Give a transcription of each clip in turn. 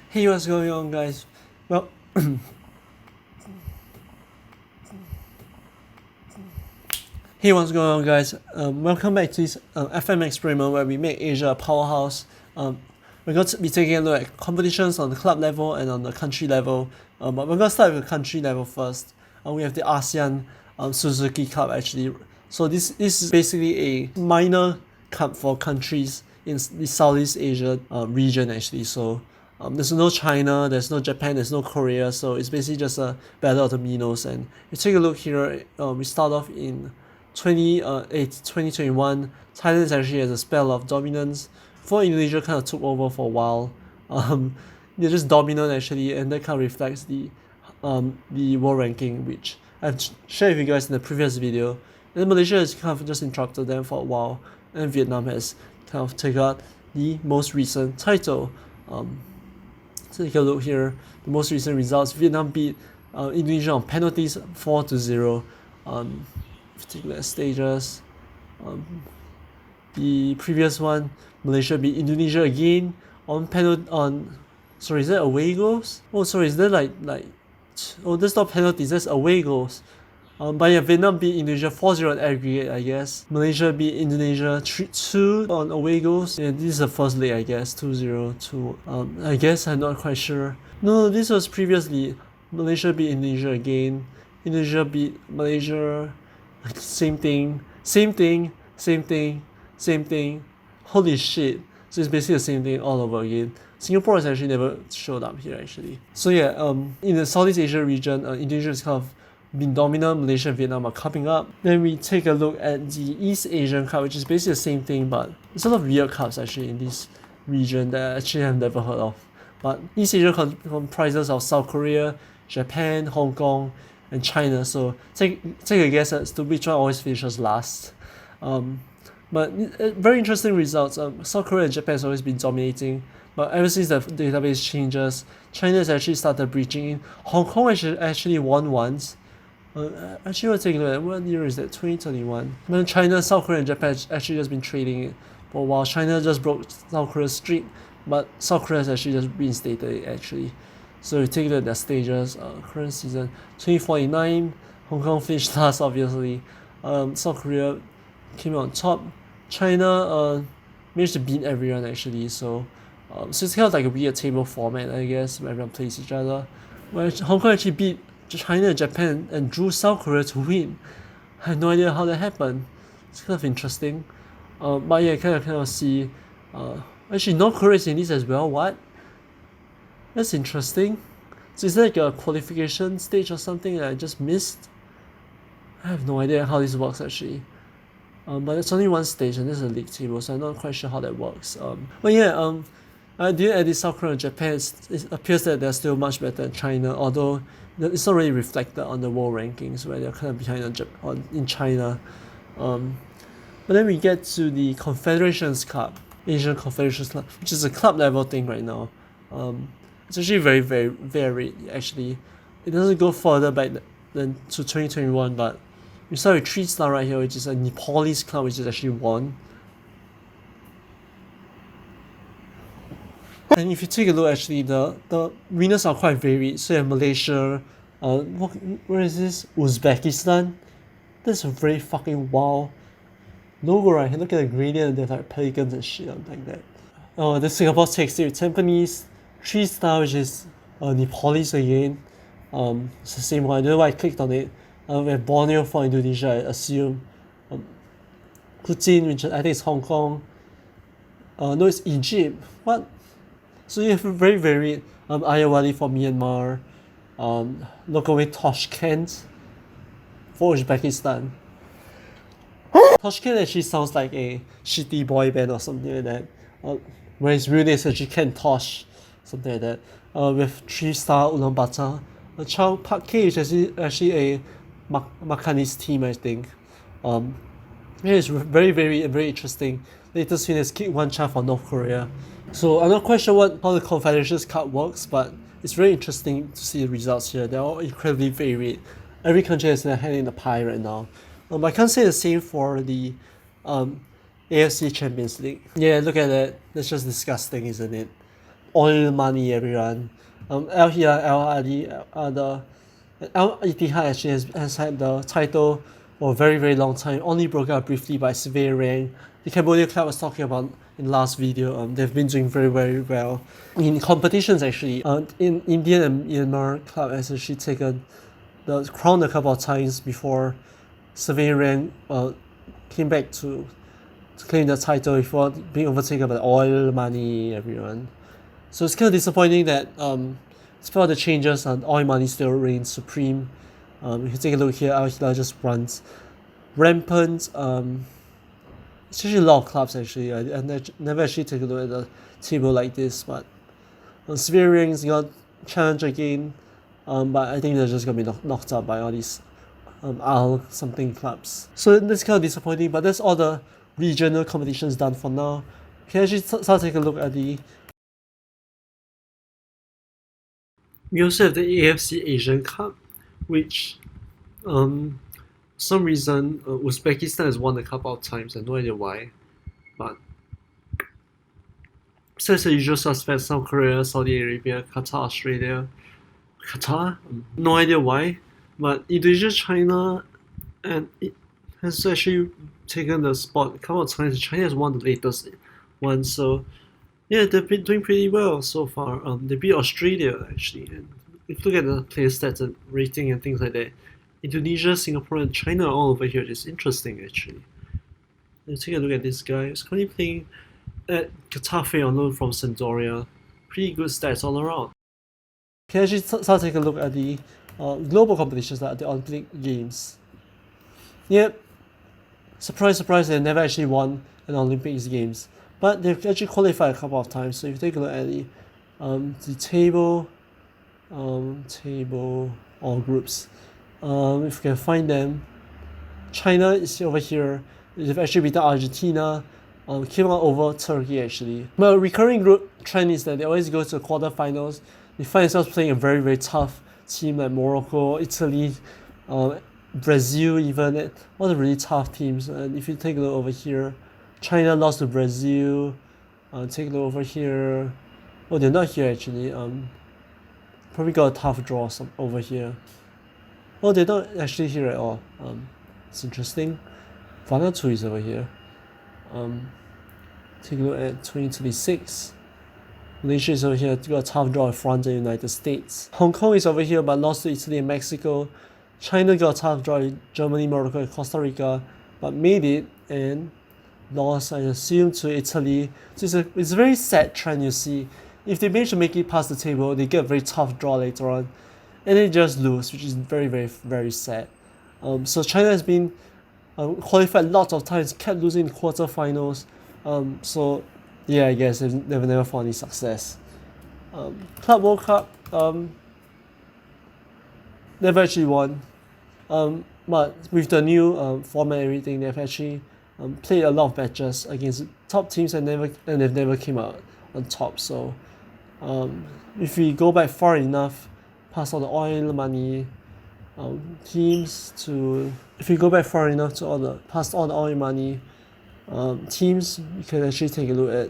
Hey, what's going on, guys? Well, hey, what's going on, guys? Welcome back to this FM experiment where we make Asia a powerhouse. We're going to be taking a look at competitions on the club level and on the country level. But we're going to start with the country level first. We have the ASEAN Suzuki Cup actually. So this is basically a minor cup for countries in the Southeast Asia region actually. So there's no China, there's no Japan, there's no Korea. So it's basically just a battle of the minnows. And you take a look here. We start off in 2021. Thailand actually has a spell of dominance. Before Indonesia kind of took over for a while. They're just dominant actually, and that kind of reflects the world ranking, which I've shared with you guys in the previous video. And then Malaysia has kind of just interrupted them for a while, and Vietnam has kind of taken out the most recent title. Take a look here. The most recent results: Vietnam beat Indonesia on penalties 4-0. Particular stages. The previous one, Malaysia beat Indonesia again on sorry, is that away goals? Oh, sorry, is that that's not penalties, that's away goals. But yeah, Vietnam beat Indonesia 4-0 on aggregate, I guess. Malaysia beat Indonesia 3-2 on away goals. Yeah, this is the first leg, I guess. 2-0 to I guess I'm not quite sure. No, this was previously. Malaysia beat Indonesia again. Indonesia beat Malaysia. Same thing. Holy shit. So it's basically the same thing all over again. Singapore has actually never showed up here actually. So yeah, in the Southeast Asia region, Indonesia has kind of been dominant. Malaysia and Vietnam are coming up. Then we take a look at the East Asian Cup, which is basically the same thing, but there's a lot of weird cups actually in this region that I actually have never heard of. But East Asia comprises of South Korea, Japan, Hong Kong, and China. So take a guess as to which one always finishes last. But very interesting results. South Korea and Japan has always been dominating, but ever since the database changes, China has actually started breaching in. Hong Kong actually won once. Actually, we'll take a look at what year is that? 2021. Then China, South Korea, and Japan actually just been trading it for a while. China just broke South Korea's streak, but South Korea has actually just reinstated it actually. So we take a look at their stages. Current season 2049. Hong Kong finished last, obviously. South Korea came on top. China managed to beat everyone actually. So it's kind of like a weird table format, I guess, where everyone plays each other. Where Hong Kong actually beat China and Japan and drew South Korea to win. I have no idea how that happened. It's kind of interesting. But yeah, kind of see. Actually, North Korea is in this as well. What? That's interesting. So is that like a qualification stage or something that I just missed? I have no idea how this works actually. But it's only one stage and this is a league table, so I'm not quite sure how that works. But yeah, I did add this South Korea and Japan. It appears that they're still much better than China, although it's not really reflected on the world rankings where they're kind of behind in China. But then we get to the Confederations Cup, Asian Confederations Cup, which is a club level thing right now. It's actually very, very varied actually. It doesn't go further back than to 2021, but we start with 3-star right here, which is a Nepalese club which is actually won. And if you take a look, actually, the winners are quite varied. So you have Malaysia, where is this? Uzbekistan. That's a very fucking wild logo, right? Look at the gradient, they have like pelicans and shit like that. The Singapore takes it with Tampines, 3-star, which is Nepalese again. It's the same one. I don't know why I clicked on it. We have Borneo for Indonesia, I assume. Kuching, which I think is Hong Kong. No, it's Egypt. What? So you have very varied. Ayeyarwady for Myanmar. Lokaway Toshkent for Uzbekistan. Toshkent actually sounds like a shitty boy band or something like that. Whereas real name is actually Ken Tosh, something like that. With 3-star Ulaanbaatar. Chao Park K is actually a Macanese team, I think. It's very, very, very interesting. Latest win is kick 1-cha for North Korea. So I'm not quite sure how the Confederations Cup works, but it's very interesting to see the results here. They're all incredibly varied. Every country has their hand in the pie right now. I can't say the same for the AFC Champions League. Yeah, look at that. That's just disgusting, isn't it? oil money, everyone. Al Hilal, Al Ahly, Al Ittihad actually has had the title for a very very long time. Only broke out briefly by Severe Rank. The Cambodia club I was talking about in the last video. They've been doing very very well in competitions actually. In Indian and Myanmar club has actually taken the crown a couple of times before Severe Rank came back to claim the title before being overtaken by oil money, everyone. So it's kind of disappointing that despite all the changes, oil money still reigns supreme. If you take a look here, Al Hilal just runs rampant. It's actually a lot of clubs actually. I never actually take a look at the table like this, but Severe Rings got challenged again, but I think they're just gonna be knocked out by all these Al something clubs. So that's kind of disappointing, but that's all the regional competitions done for now. You can actually start taking a look at the. We also have the AFC Asian Cup, which some reason Uzbekistan has won a couple of times. I have no idea why, but besides the usual suspects, South Korea, Saudi Arabia, Qatar, Australia, Qatar, no idea why, but Indonesia, China, and it has actually taken the spot a couple of times. China has won the latest one, so yeah, they've been doing pretty well so far. They beat Australia actually, and if you look at the player stats and rating and things like that, Indonesia, Singapore, and China are all over here. It's interesting actually. Let's take a look at this guy. He's currently playing at Getafe on loan from Sampdoria. Pretty good stats all around. Can actually start taking a look at the global competitions, like the Olympic Games. Yep. Surprise, surprise, they never actually won an Olympics Games, but they've actually qualified a couple of times. So if you take a look at the table, all groups, if you can find them, China is over here. They've actually beaten Argentina, came out over Turkey actually. But a recurring group trend is that they always go to the quarterfinals. They find themselves playing a very very tough team like Morocco, Italy, Brazil, even all the really tough teams. And if you take a look over here, China lost to Brazil. Take a look over here. Oh, they're not here actually. Probably got a tough draw over here. Oh, they're not actually here at all. It's interesting. Vanuatu is over here. Take a look at 2026. Malaysia is over here. Got a tough draw with France and United States. Hong Kong is over here but lost to Italy and Mexico. China got a tough draw with Germany, Morocco, and Costa Rica, but made it and lost, I assume, to Italy. So it's a very sad trend you see. If they manage to make it past the table, they get a very tough draw later on, and they just lose, which is very, very, very sad. So China has been qualified lots of times, kept losing in quarterfinals. So yeah, I guess they've never found any success. Club World Cup, never actually won. But with the new format and everything, they've actually played a lot of matches against top teams and they've never came out on top. So if we go back far enough, past all the oil money teams to, if we go back far enough to past all the oil money teams, you can actually take a look at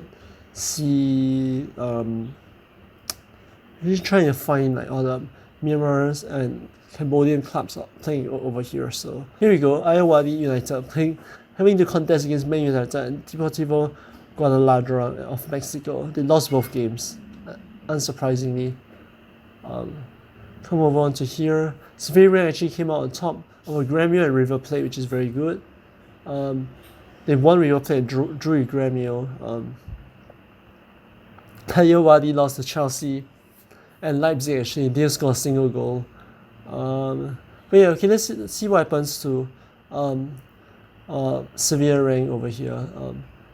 really trying to find like all the Myanmar's and Cambodian clubs playing over here. So here we go, Ayeyarwady United having to contest against Man United and Deportivo Guadalajara of Mexico. They lost both games, unsurprisingly. Come over onto here. Sevilla actually came out on top over Gremio and River Plate, which is very good. They won River Plate and drew Gremio. Ayeyarwady lost to Chelsea, and Leipzig actually didn't score a single goal. But yeah, okay, let's see what happens to Sevilla rank over here.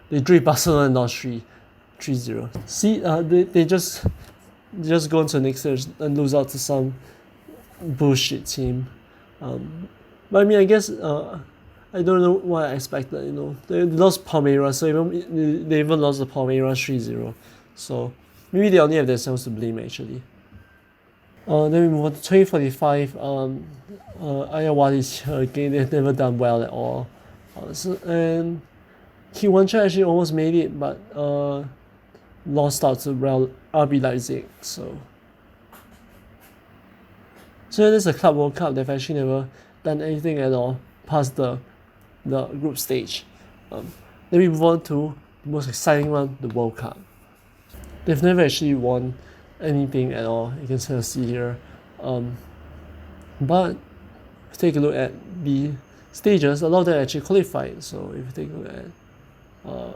They drew Barcelona and lost 3-0. See, they just go into the next stage and lose out to some bullshit team. But I mean, I guess I don't know what I expected. They lost Palmeiras, so they even lost the Palmeiras 3-0. So maybe they only have themselves to blame actually. Then we move on to 2045. Ayeyarwady is here again. They've never done well at all. And Kiwancha actually almost made it, but lost out to RB Leipzig. So this is a Club World Cup. They've actually never done anything at all past the group stage. Then we move on to the most exciting one, the World Cup. They've never actually won anything at all. You can sort of see here. But if you take a look at the stages, a lot of them actually qualified. So if you take a look at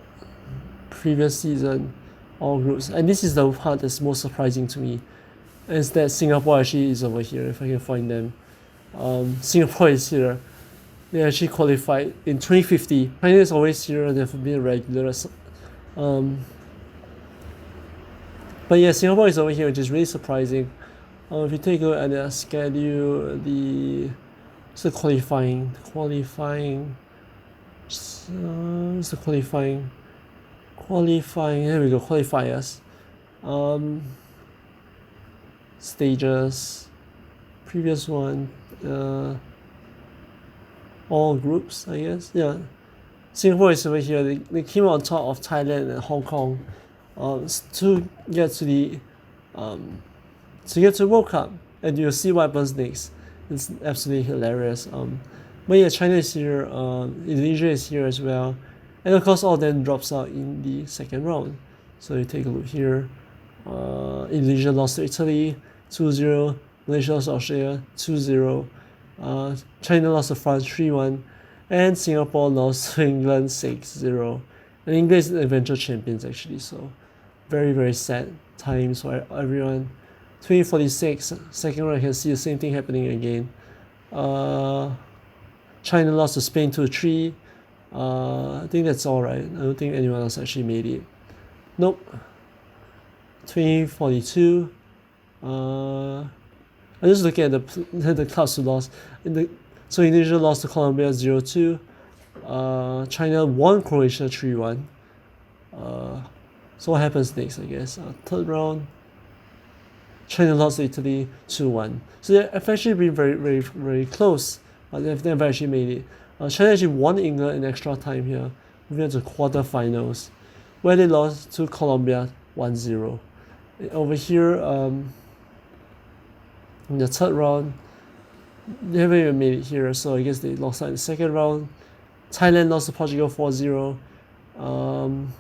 previous season, all groups, and this is the part that's most surprising to me, is that Singapore actually is over here. If I can find them, Singapore is here. They actually qualified in 2050. China is always here. They've been regulars. But yeah, Singapore is over here, which is really surprising. If you take a look at their schedule, it's the qualifying. Here we go, qualifiers. Stages, previous one, all groups, I guess. Yeah, Singapore is over here. They came on top of Thailand and Hong Kong, to get to World Cup, and you'll see what happens next. It's absolutely hilarious. But yeah, China is here, Indonesia is here as well, and of course all of them drops out in the second round. So you take a look here. Indonesia lost to Italy 2-0, Malaysia lost to Australia 2-0, China lost to France 3-1, and Singapore lost to England 6-0. And England is the eventual champions actually, so very, very sad times for everyone. 2046, second round, I can see the same thing happening again. China lost to Spain 2-3. I think that's all right. I don't think anyone else actually made it. Nope. 2042. I'm just looking at the clubs who lost. So Indonesia lost to Colombia 0-2. China won Croatia 3-1. So what happens next, I guess? Third round, China lost to Italy 2-1. So they've actually been very, very, very close. They've never actually made it. China actually won England in extra time here, moving on to quarterfinals, where they lost to Colombia 1-0. Over here, in the third round, they haven't even made it here, so I guess they lost out in the second round. Thailand lost to Portugal 4-0.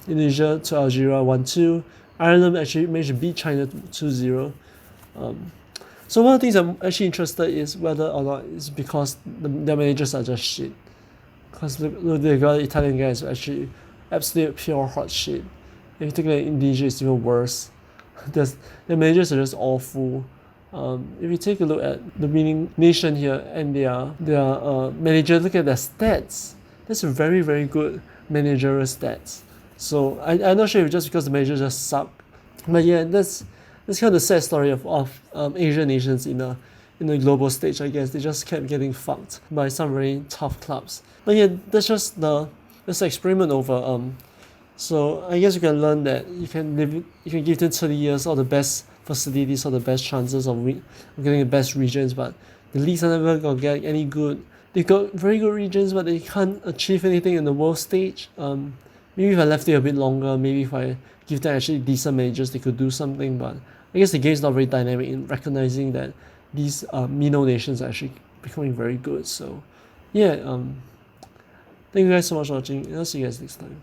Indonesia to Algeria 1-2. Ireland actually managed to beat China 2-0. So one of the things I'm actually interested is whether or not it's because their managers are just shit. Because they got Italian guys who are actually absolute pure hot shit. If you take like Indonesia, it's even worse. Their managers are just awful. If you take a look at the winning nation here and their manager, look at their stats. That's a very, very good managerial stats. So I'm not sure if it's just because the managers just suck. But yeah, that's kind of the sad story of Asian nations in the global stage, I guess. They just kept getting fucked by some very tough clubs. But yeah, that's just the experiment over. So I guess you can learn that you can give them 30 years, all the best facilities, all the best chances of getting the best regions, but the leagues are never gonna get any good. They've got very good regions, but they can't achieve anything in the world stage. Maybe if I left it a bit longer, maybe if I give them actually decent managers, they could do something. But I guess the game's not very dynamic in recognizing that these minnow nations are actually becoming very good. So yeah, thank you guys so much for watching, and I'll see you guys next time.